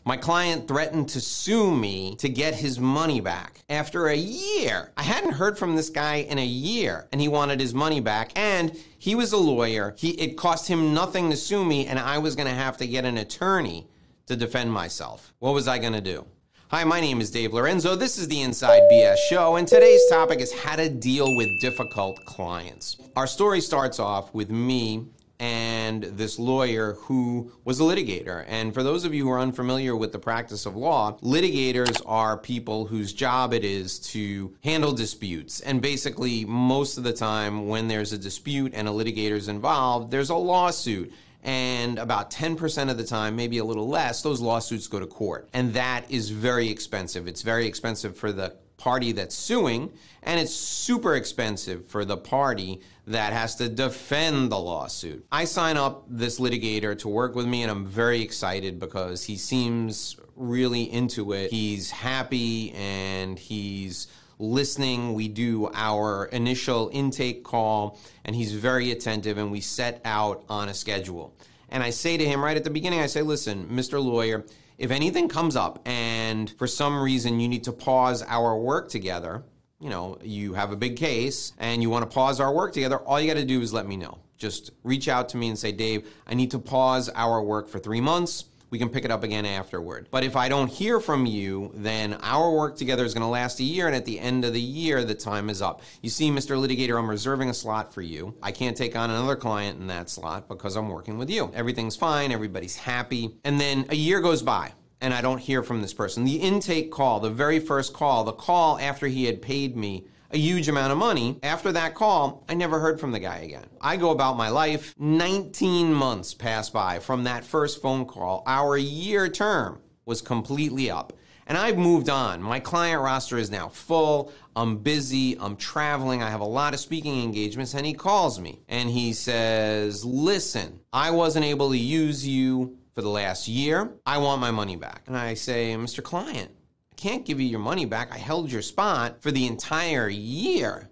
My client threatened to sue me to get his money back. After a year, I hadn't heard from this guy in a year, and he wanted his money back, and he was a lawyer. It cost him nothing to sue me, and I was going to have to get an attorney to defend myself. What was I going to do? Hi, my name is Dave Lorenzo. This is the Inside BS Show, and today's topic is how to deal with difficult clients. Our story starts off with me and this lawyer who was a litigator. And for those of you who are unfamiliar with the practice of law, litigators are people whose job it is to handle disputes. And basically, most of the time when there's a dispute and a litigator's involved, there's a lawsuit. And about 10% of the time, maybe a little less, those lawsuits go to court. And that is very expensive. It's very expensive for the party that's suing, and it's super expensive for the party that has to defend the lawsuit. I sign up this litigator to work with me, and I'm very excited because he seems really into it. He's happy and he's listening. We do our initial intake call, and he's very attentive, and we set out on a schedule. And I say to him right at the beginning, I say, listen, Mr. Lawyer, if anything comes up and for some reason you need to pause our work together, you have a big case and you want to pause our work together, all you got to do is let me know. Just reach out to me and say, Dave, I need to pause our work for 3 months. We can pick it up again afterward. But if I don't hear from you, then our work together is going to last a year, and at the end of the year, the time is up. You see, Mr. Litigator, I'm reserving a slot for you. I can't take on another client in that slot because I'm working with you. Everything's fine. Everybody's happy. And then a year goes by, and I don't hear from this person. The intake call, the very first call, the call after he had paid me a huge amount of money, after that call, I never heard from the guy again. I go about my life. 19 months pass by from that first phone call. Our year term was completely up. And I've moved on. My client roster is now full. I'm busy. I'm traveling. I have a lot of speaking engagements. And he calls me and he says, listen, I wasn't able to use you for the last year. I want my money back. And I say, Mr. Client, can't give you your money back. I held your spot for the entire year.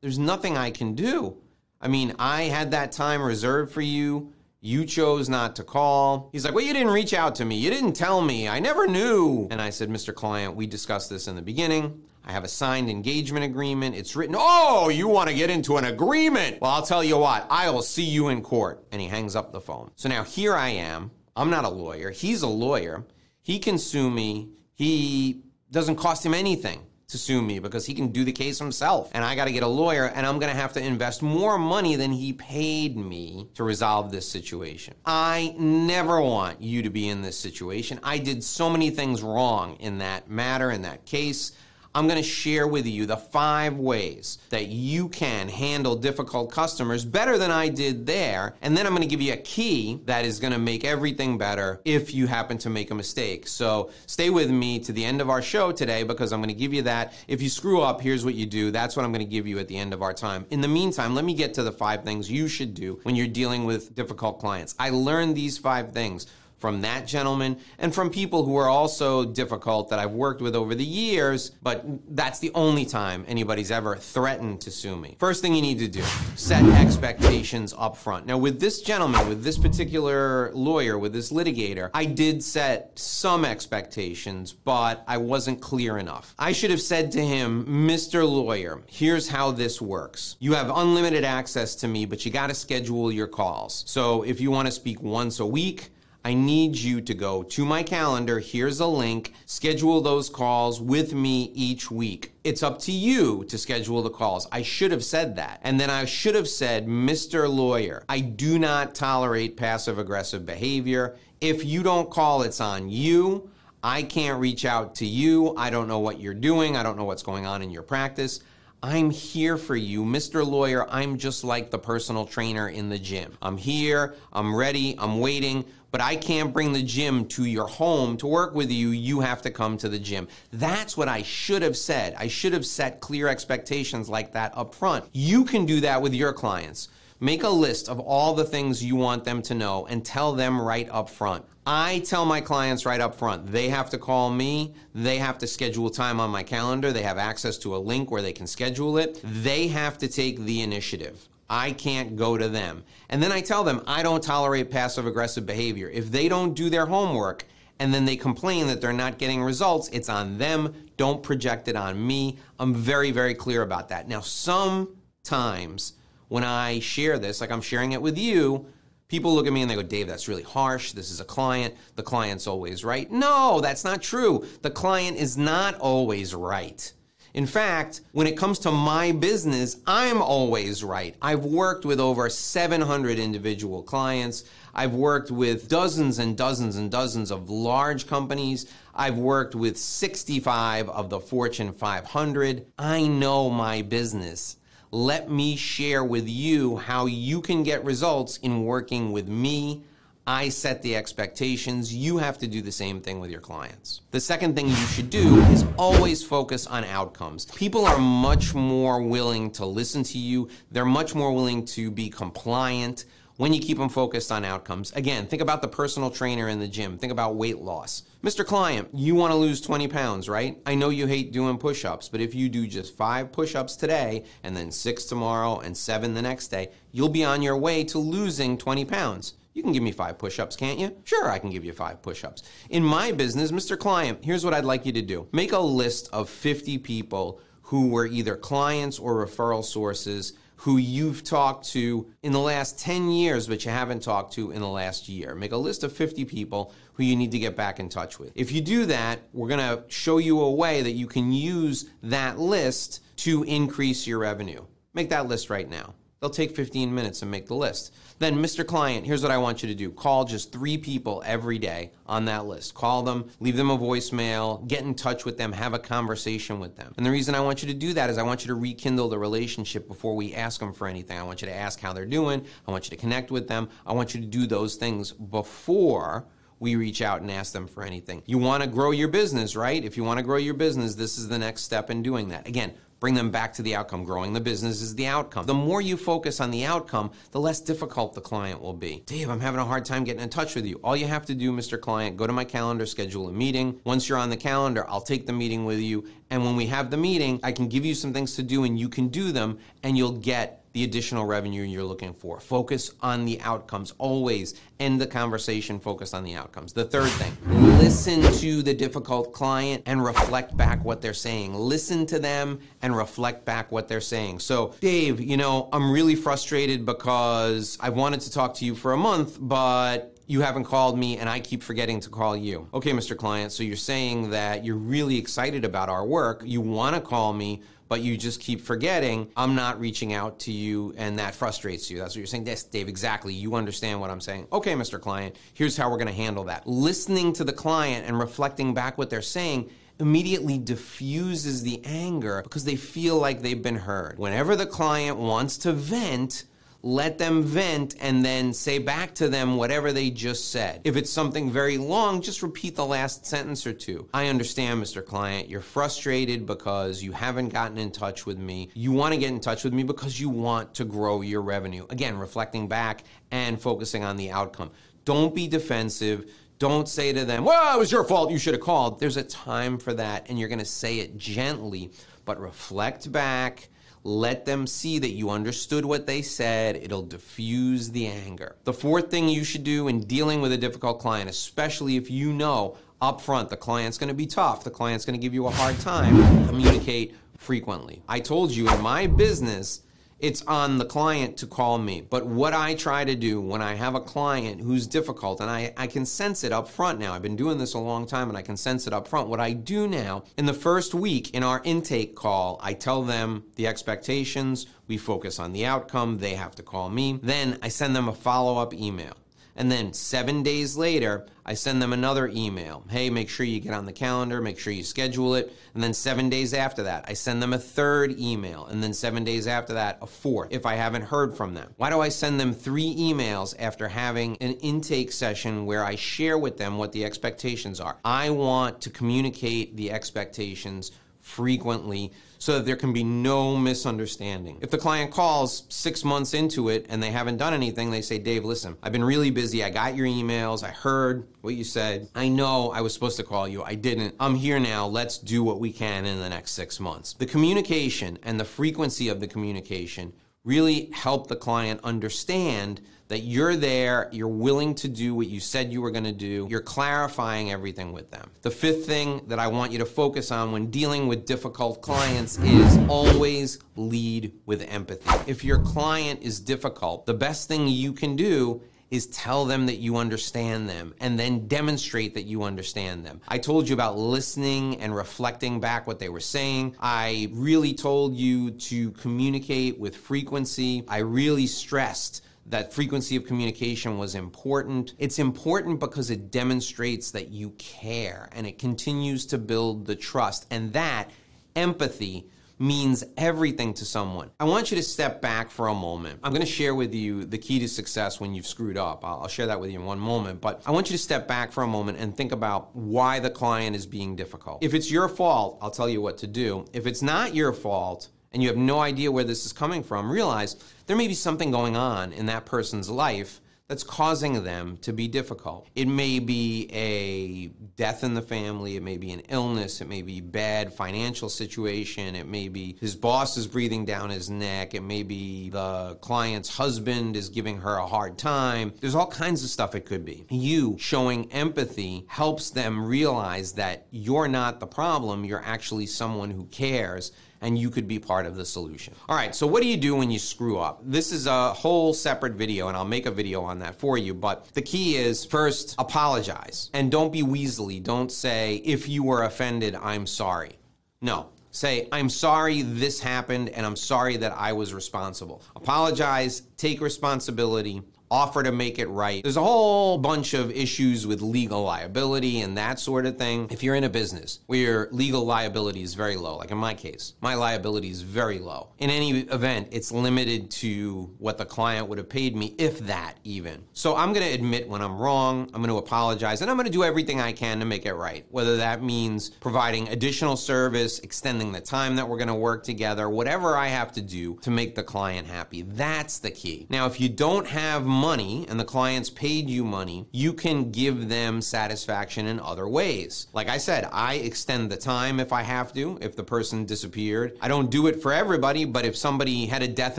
There's nothing I can do. I mean, I had that time reserved for you. You chose not to call. He's like, well, you didn't reach out to me. You didn't tell me. I never knew. And I said, Mr. Client, we discussed this in the beginning. I have a signed engagement agreement. It's written. Oh, you want to get into an agreement? Well, I'll tell you what. I'll see you in court. And he hangs up the phone. So now here I am. I'm not a lawyer. He's a lawyer. He can sue me. He doesn't cost him anything to sue me because he can do the case himself. And I got to get a lawyer, and I'm going to have to invest more money than he paid me to resolve this situation. I never want you to be in this situation. I did so many things wrong in that matter, in that case. I'm going to share with you the 5 ways that you can handle difficult customers better than I did there. And then I'm going to give you a key that is going to make everything better if you happen to make a mistake. So stay with me to the end of our show today because I'm going to give you that. If you screw up, here's what you do. That's what I'm going to give you at the end of our time. In the meantime, let me get to the 5 things you should do when you're dealing with difficult clients. I learned these 5 things from that gentleman and from people who are also difficult that I've worked with over the years, but that's the only time anybody's ever threatened to sue me. First thing you need to do, set expectations up front. Now with this gentleman, with this particular lawyer, with this litigator, I did set some expectations, but I wasn't clear enough. I should have said to him, Mr. Lawyer, here's how this works. You have unlimited access to me, but you got to schedule your calls. So if you want to speak once a week, I need you to go to my calendar. Here's a link. Schedule those calls with me each week. It's up to you to schedule the calls. I should have said that. And then I should have said, Mr. Lawyer, I do not tolerate passive-aggressive behavior. If you don't call, it's on you. I can't reach out to you. I don't know what you're doing. I don't know what's going on in your practice. I'm here for you. Mr. Lawyer, I'm just like the personal trainer in the gym. I'm here, I'm ready, I'm waiting, but I can't bring the gym to your home to work with you. You have to come to the gym. That's what I should have said. I should have set clear expectations like that up front. You can do that with your clients. Make a list of all the things you want them to know and tell them right up front. I tell my clients right up front, they have to call me, they have to schedule time on my calendar, they have access to a link where they can schedule it, they have to take the initiative. I can't go to them. And then I tell them, I don't tolerate passive-aggressive behavior. If they don't do their homework and then they complain that they're not getting results, it's on them. Don't project it on me. I'm very, very clear about that. Now, sometimes when I share this, like I'm sharing it with you, people look at me and they go, Dave, that's really harsh. This is a client. The client's always right. No, that's not true. The client is not always right. In fact, when it comes to my business, I'm always right. I've worked with over 700 individual clients. I've worked with dozens and dozens and dozens of large companies. I've worked with 65 of the Fortune 500. I know my business. Let me share with you how you can get results in working with me. I set the expectations. You have to do the same thing with your clients. The second thing you should do is always focus on outcomes. People are much more willing to listen to you. They're much more willing to be compliant when you keep them focused on outcomes. Again, think about the personal trainer in the gym. Think about weight loss. Mr. Client, you want to lose 20 pounds, right? I know you hate doing push-ups, but if you do just 5 push-ups today and then 6 tomorrow and 7 the next day, you'll be on your way to losing 20 pounds. You can give me 5 push-ups, can't you? Sure, I can give you 5 push-ups. In my business, Mr. Client, here's what I'd like you to do. Make a list of 50 people who were either clients or referral sources who you've talked to in the last 10 years, but you haven't talked to in the last year. Make a list of 50 people who you need to get back in touch with. If you do that, we're gonna show you a way that you can use that list to increase your revenue. Make that list right now. They'll take 15 minutes and make the list. Then, Mr. Client, here's what I want you to do. Call just 3 people every day on that list. Call them, leave them a voicemail, get in touch with them, have a conversation with them. And the reason I want you to do that is I want you to rekindle the relationship before we ask them for anything. I want you to ask how they're doing. I want you to connect with them. I want you to do those things before we reach out and ask them for anything. You want to grow your business, right? If you want to grow your business, this is the next step in doing that. Again, bring them back to the outcome. Growing the business is the outcome. The more you focus on the outcome, the less difficult the client will be. Dave, I'm having a hard time getting in touch with you. All you have to do, Mr. Client, go to my calendar, schedule a meeting. Once you're on the calendar, I'll take the meeting with you. And when we have the meeting, I can give you some things to do and you can do them and you'll get the additional revenue you're looking for. Focus on the outcomes. Always end the conversation focused on the outcomes. The third thing, listen to the difficult client and reflect back what they're saying. Listen to them and reflect back what they're saying. So, Dave, I'm really frustrated because I've wanted to talk to you for a month, but you haven't called me and I keep forgetting to call you. Okay, Mr. Client, so you're saying that you're really excited about our work. You want to call me, but you just keep forgetting. I'm not reaching out to you and that frustrates you. That's what you're saying. Yes, Dave, exactly. You understand what I'm saying. Okay, Mr. Client, here's how we're going to handle that. Listening to the client and reflecting back what they're saying immediately diffuses the anger because they feel like they've been heard. Whenever the client wants to vent, let them vent and then say back to them whatever they just said. If it's something very long, just repeat the last sentence or two. I understand, Mr. Client, you're frustrated because you haven't gotten in touch with me. You want to get in touch with me because you want to grow your revenue. Again, reflecting back and focusing on the outcome. Don't be defensive. Don't say to them, well, it was your fault, you should have called. There's a time for that, and you're going to say it gently, but reflect back. Let them see that you understood what they said. It'll diffuse the anger. The fourth thing you should do in dealing with a difficult client, especially if you know up front the client's going to be tough, the client's going to give you a hard time, communicate frequently. I told you in my business, it's on the client to call me. But what I try to do when I have a client who's difficult, and I can sense it up front now. I've been doing this a long time and I can sense it up front. What I do now, in the first week in our intake call, I tell them the expectations. We focus on the outcome. They have to call me. Then I send them a follow-up email. And then 7 days later, I send them another email. Hey, make sure you get on the calendar, make sure you schedule it. And then 7 days after that, I send them a third email. And then 7 days after that, a fourth, if I haven't heard from them. Why do I send them 3 emails after having an intake session where I share with them what the expectations are? I want to communicate the expectations frequently so that there can be no misunderstanding. If the client calls 6 months into it and they haven't done anything, they say, Dave, listen, I've been really busy. I got your emails. I heard what you said. I know I was supposed to call you. I didn't. I'm here now. Let's do what we can in the next 6 months. The communication and the frequency of the communication Really help the client understand that you're there, you're willing to do what you said you were going to do, you're clarifying everything with them. The fifth thing that I want you to focus on when dealing with difficult clients is always lead with empathy. If your client is difficult, the best thing you can do is tell them that you understand them and then demonstrate that you understand them. I told you about listening and reflecting back what they were saying. I really told you to communicate with frequency. I really stressed that frequency of communication was important. It's important because it demonstrates that you care and it continues to build the trust, and that empathy means everything to someone. I want you to step back for a moment. I'm going to share with you the key to success when you've screwed up. I'll share that with you in one moment, but I want you to step back for a moment and think about why the client is being difficult. If it's your fault, I'll tell you what to do. If it's not your fault, and you have no idea where this is coming from, realize there may be something going on in that person's life that's causing them to be difficult. It may be a death in the family, it may be an illness, it may be bad financial situation, it may be his boss is breathing down his neck, it may be the client's husband is giving her a hard time. There's all kinds of stuff it could be. You showing empathy helps them realize that you're not the problem, you're actually someone who cares, and you could be part of the solution. All right, so what do you do when you screw up? This is a whole separate video, and I'll make a video on that for you, but the key is, first, apologize. And don't be weaselly. Don't say, if you were offended, I'm sorry. No. Say, I'm sorry this happened, and I'm sorry that I was responsible. Apologize, take responsibility, offer to make it right. There's a whole bunch of issues with legal liability and that sort of thing. If you're in a business where your legal liability is very low, like in my case, my liability is very low. In any event, it's limited to what the client would have paid me, if that even. So I'm gonna admit when I'm wrong, I'm gonna apologize, and I'm gonna do everything I can to make it right. Whether that means providing additional service, extending the time that we're gonna work together, whatever I have to do to make the client happy. That's the key. Now, if you don't have money and the client's paid you money, you can give them satisfaction in other ways. Like I said, I extend the time if I have to, if the person disappeared. I don't do it for everybody, but if somebody had a death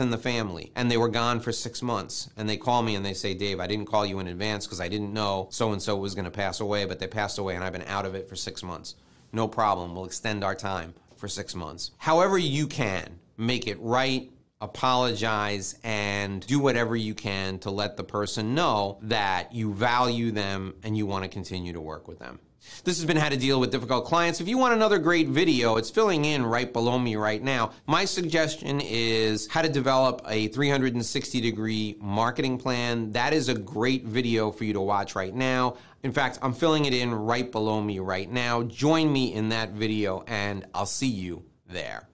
in the family and they were gone for 6 months and they call me and they say, Dave, I didn't call you in advance because I didn't know so-and-so was going to pass away, but they passed away and I've been out of it for 6 months. No problem. We'll extend our time for 6 months. However you can, make it right, apologize, and do whatever you can to let the person know that you value them and you want to continue to work with them. This has been How to Deal with Difficult Clients. If you want another great video, it's filling in right below me right now. My suggestion is how to develop a 360-degree marketing plan. That is a great video for you to watch right now. In fact, I'm filling it in right below me right now. Join me in that video, and I'll see you there.